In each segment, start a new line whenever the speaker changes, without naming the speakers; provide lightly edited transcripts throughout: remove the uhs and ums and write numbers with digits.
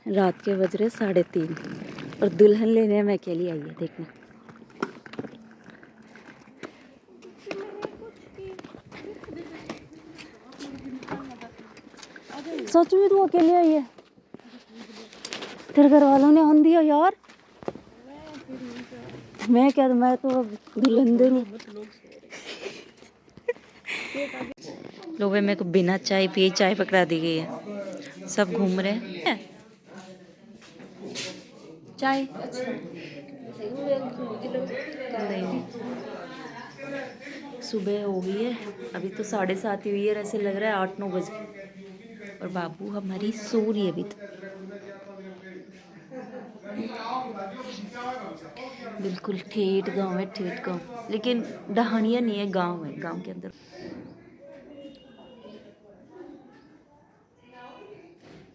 रात के बज रहे 3:30 और दुल्हन लेने मैं अकेली आई है। देखना सच में तू अकेली आई है? तेरे घर वालों ने आन दिया यार। मैं क्या, मैं तो दुल्हन हूँ। लोग मेरे को बिना चाय पिए चाय पकड़ा दी गई है। सब घूम रहे हैं। चाय नहीं, सुबह हो गई है, अभी तो 7:30 हुई है। ऐसे लग रहा है 8-9 बजे और बाबू हमारी सो रही है अभी तो। बिल्कुल ठेठ गांव है, ठेठ गांव, लेकिन डहानिया नहीं है, गांव है। गांव के अंदर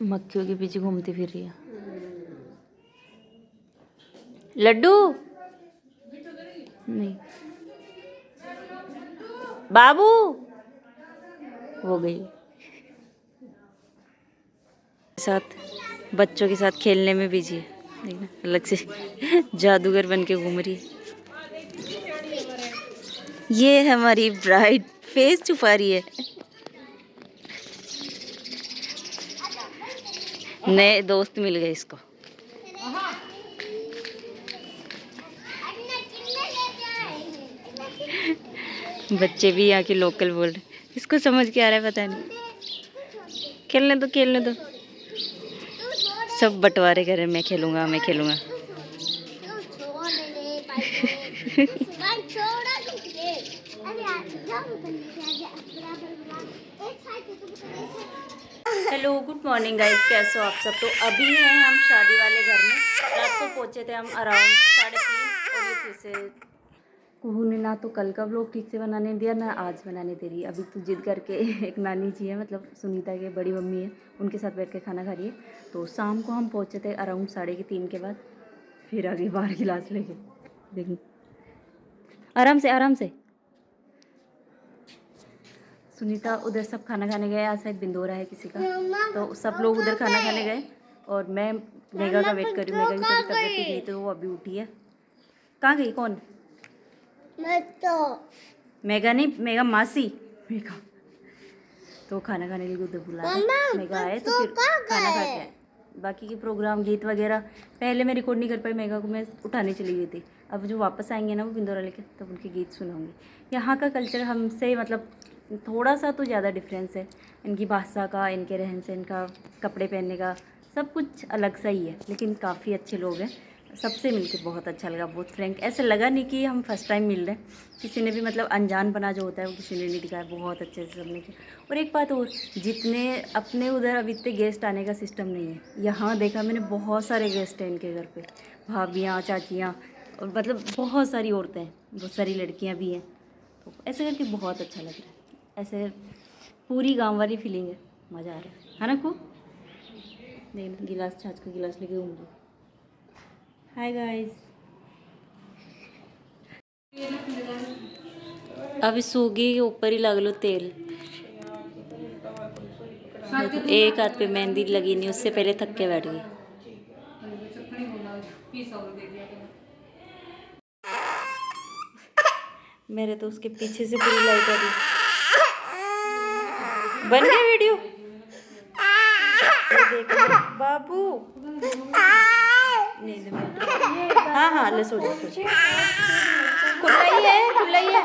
मक्खियों के पीछे घूमती फिर रही है। लड्डू नहीं, बाबू हो गई साथ बच्चों के साथ खेलने में बिजी है। देखना अलग से जादूगर बन के घूम रही है। ये है हमारी ब्राइड, फेस छुपा रही है। नए दोस्त मिल गए इसको। बच्चे भी यहाँ के लोकल बोल रहे, इसको समझ के आ रहा है पता नहीं। खेलने दो, खेलने दो। सब बंटवारे कर रहे, मैं खेलूंगा, मैं खेलूंगा। हेलो गुड मॉर्निंग गाइस, कैसे हो आप सब? तो अभी हैं हम शादी वाले घर में। रात को पहुंचे थे हम अराउंड 3:30 और ये फिर से कुहू ने ना तो कल का व्लॉग ठीक से बनाने दिया ना आज बनाने दे रही है। अभी तो जिद करके एक नानी जी है, मतलब सुनीता के बड़ी मम्मी है, उनके साथ बैठ के खाना खा रही है। तो शाम को हम पहुंचे थे अराउंड 3:30 के बाद। फिर आगे 12 गिलास लेके देखिए, आराम से आराम से। सुनीता उधर सब खाना खाने गए, आज शायद बिंदोरा है किसी का, तो सब लोग उधर खाना खाने गए और मैं मेगा का वेट कर रही हूँ। मेगा की थोड़ी तबीयत ठीक नहीं, तो वो अभी उठी है। कहाँ गई? कौन? मेगा नहीं, मेगा मासी। मेगा तो खाना खाने के लिए उधर बुला है। मेगा आए तो फिर खाना खा के आए। बाकी के प्रोग्राम गीत वगैरह पहले मैं रिकॉर्ड नहीं कर पाई, मेगा को मैं उठाने चली गई थी। अब जो वापस आएंगे ना वो बिंदोरा लेके, तब उनके गीत सुनाऊंगी। यहाँ का कल्चर हमसे मतलब थोड़ा सा तो ज़्यादा डिफरेंस है। इनकी भाषा का, इनके रहन सहन का, कपड़े पहनने का, सब कुछ अलग सा ही है। लेकिन काफ़ी अच्छे लोग हैं, सबसे मिलकर बहुत अच्छा लगा, बहुत फ्रैंक। ऐसे लगा नहीं कि हम फर्स्ट टाइम मिल रहे हैं। किसी ने भी मतलब अनजान बना जो होता है वो किसी ने नहीं दिखाया, बहुत अच्छे से सबने किया। और एक बात और, जितने अपने उधर अभी इतने गेस्ट आने का सिस्टम नहीं है। यहाँ देखा मैंने बहुत सारे गेस्ट हैं इनके घर पे, भाभियाँ, चाचियाँ, और मतलब बहुत सारी औरतें हैं, बहुत सारी लड़कियाँ भी हैं। तो ऐसे करके बहुत अच्छा लग रहा है। ऐसे पूरी गाँव वाली फीलिंग है, मज़ा आ रहा है ना? खूब नहीं, गिलास छाछ का गिलास लेके घूमूँगी। हाय गाइस, अभी सूगी के ऊपर ही लग लो तेल। एक हाथ पे मेहंदी लगी नहीं, उससे पहले थक के बैठ गई। मेरे तो उसके पीछे से पूरी लाइट आ रही। बन गया वीडियो? देखो बाबू, नींद में। हाँ हाँ, ले सो जाओ, खुला ही है, खुला ही है।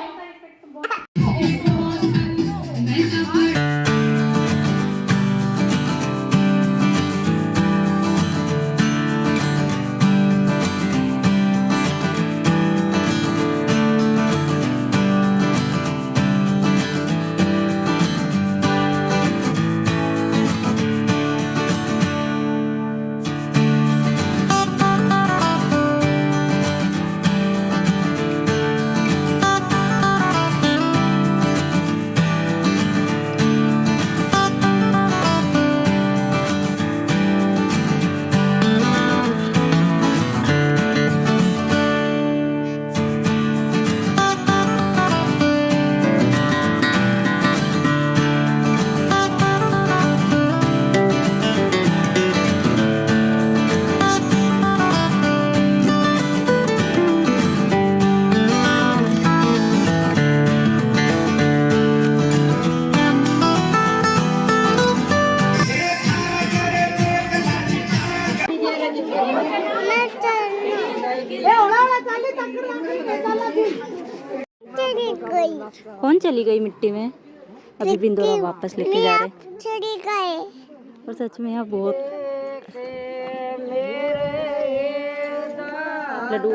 कौन चली गई मिट्टी में? अभी बिंदोरा वापस लेके जा रहे। और सच में यहाँ बहुत लड्डू।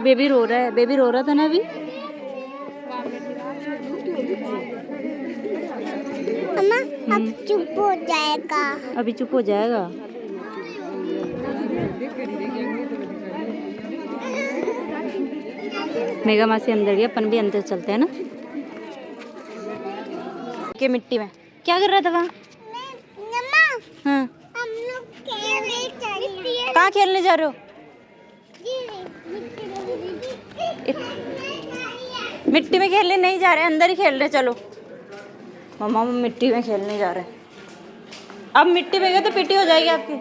बेबी रो रहा है। बेबी रो रहा था ना अभी। अब चुप हो जाएगा। अभी चुप हो जाएगा। मेगा मासी अंदर गया, अपन भी अंदर चलते हैं ना। के मिट्टी में क्या कर रहा था वहाँ? हाँ, कहाँ खेलने जा रहे हो? मिट्टी में खेलने नहीं जा रहे, अंदर ही खेल रहे। चलो मम्मा मिट्टी में खेलने जा रहे हैं। अब मिट्टी में गए तो पिटी हो जाएगी आपकी।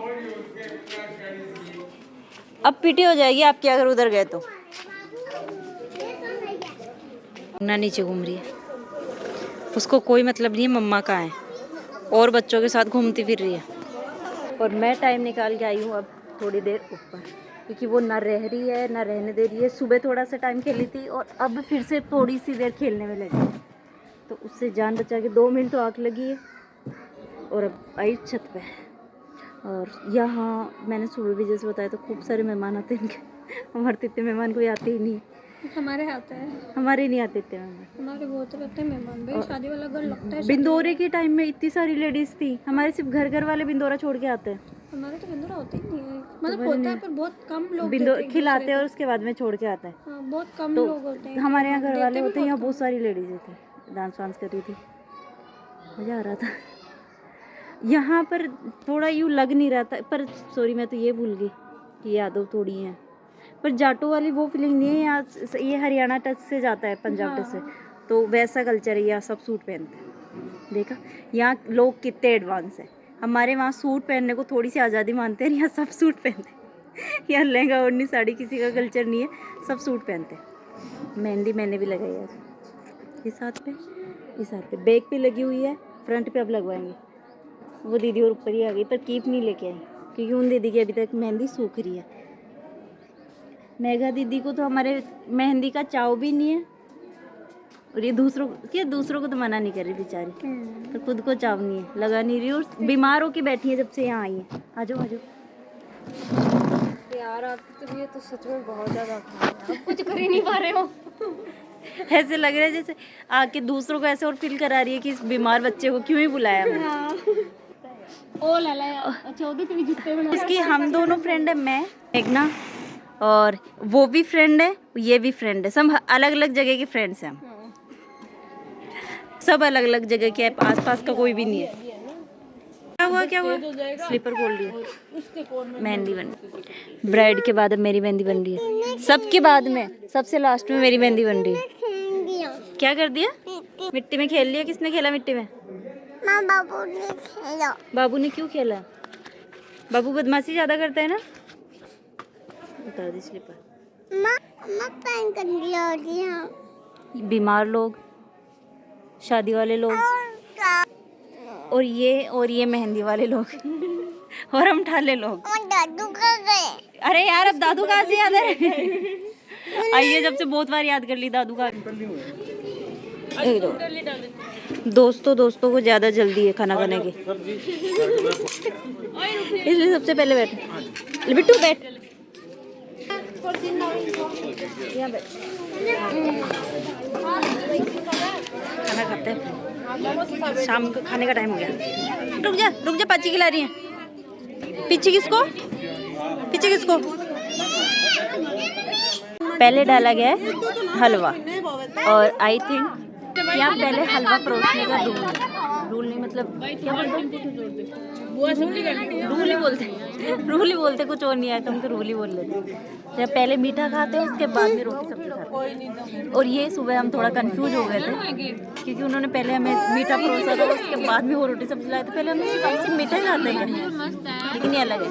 अब पिटी हो जाएगी आपकी अगर उधर गए तो। ना नीचे घूम रही है, उसको कोई मतलब नहीं है मम्मा कहाँ है, और बच्चों के साथ घूमती फिर रही है। और मैं टाइम निकाल के आई हूँ अब थोड़ी देर ऊपर, क्योंकि वो ना रह रही है ना रहने दे रही है। सुबह थोड़ा सा टाइम खेली थी और अब फिर से थोड़ी सी देर खेलने में लगी, तो उससे जान बचा के 2 मिनट तो आग लगी है। और अब आई छत पे। और यहाँ मैंने सुबह भी जैसे बताया तो खूब सारे मेहमान आते हैं इनके। हमारे इतने मेहमान कोई आते ही नहीं।
हमारे आते हैं,
हमारे नहीं आते इतने मेहमान।
हमारे बहुत रहते हैं मेहमान भाई। शादी वाला घर लगता है।
बिंदोरे के टाइम में इतनी सारी लेडीज थी। हमारे सिर्फ घर वाले बिंदोरा छोड़ के आते हैं।
हमारे तो बिंदोरा होते ही नहीं है, मतलब होता है पर बहुत कम लोग
बिंदोरा खिलाते हैं और उसके बाद में छोड़ के आते हैं।
हाँ, बहुत कम लोग होते हैं।
हमारे यहाँ घर वाले होते हैं। यहाँ बहुत सारी लेडीज थी, डांस वांस कर रही थी, मज़ा आ रहा था। यहाँ पर थोड़ा यूँ लग नहीं रहा था, पर सॉरी मैं तो ये भूल गई कि यादव थोड़ी हैं, पर जाटो वाली वो फीलिंग नहीं है। यहाँ ये हरियाणा टच से जाता है, पंजाब टच से, तो वैसा कल्चर है। यहाँ सब सूट पहनते हैं। देखा यहाँ लोग कितने एडवांस है। हमारे वहाँ सूट पहनने को थोड़ी सी आज़ादी मानते हैं, यहाँ सब सूट पहनते हैं। यहाँ लहंगा ओढ़नी साड़ी किसी का कल्चर नहीं है, सब सूट पहनते हैं। मेहंदी मैंने भी लगाई है इस हाथ पे, इस हाथ पे बैक पे लगी हुई है, फ्रंट पे अब लगवाएंगे। वो दीदी और ऊपर ही आ गई, पर कीप नहीं लेके आई क्योंकि उन दीदी की अभी तक मेहंदी सूख रही है। मेघा दीदी को तो हमारे मेहंदी का चाव भी नहीं है, और ये दूसरों को तो मना नहीं कर रही बेचारी, तो खुद को चाव नहीं है, लगा नहीं रही। और बीमार होके बैठी है जब से यहाँ आई है। आ जाओ
यार आपकी तबीयत तो सच में बहुत ज़्यादा खराब है, आप कुछ कर ही नहीं पा रहे हो।
ऐसे लग रहा है जैसे आके दूसरों को ऐसे और फील करा रही है कि इस बीमार बच्चे को क्यों ही बुलाया।
ओ लाला यार, अच्छा उधर भी जूते बना।
इसकी हम दोनों फ्रेंड है, मैं मेघना, और वो भी फ्रेंड है, ये भी फ्रेंड है। सब अलग अलग जगह के फ्रेंड्स हैं हम, सब अलग अलग जगह के, आस पास का कोई भी नहीं है। क्या हुआ स्लीपर खोल लिया। मेहंदी बन, ब्राइड के बाद अब मेरी मेहंदी बन रही है, सबके बाद में सबसे लास्ट में मेरी मेहंदी बन रही है। क्या कर दिया? मिट्टी में खेल लिया। किसने खेला मिट्टी में? बाबू ने खेला। बाबू ने क्यों खेला? बाबू बदमाशी ज्यादा करता है ना। उतार दी स्लीपर। बीमार लोग, शादी वाले लोग, और ये मेहंदी वाले लोग, और हम ठाले लोग। दादू कहाँ गए? अरे यार अब दादू कहाँ से याद है? आइए जब से बहुत बार याद कर ली दादू का। दोस्तों को ज्यादा जल्दी है खाना खाने की, इसलिए सबसे पहले बैठे। बिट्टू बैठ, यहाँ बैठ, खाना खाते हैं। शाम को खाने का टाइम हो गया। रुक जा पाची खिला रही है। पीछे किसको? पहले डाला गया है हलवा, और आई थिंक यहाँ पहले हलवा परोसने का रूल नहीं, मतलब क्या बोलते हैं, रूल ही बोलते कुछ और नहीं आया तो हम तो रूल ही बोल लेते। जब पहले मीठा खाते हैं उसके बाद में रोटी सब्जी खाते हैं। और ये सुबह हम थोड़ा कंफ्यूज हो गए थे क्योंकि उन्होंने पहले हमें मीठा परोसा था, उसके बाद में वो रोटी सब्जी लाए थे। पहले हम सिर्फ मीठा ही खाते हैं, लेकिन ये अलग है।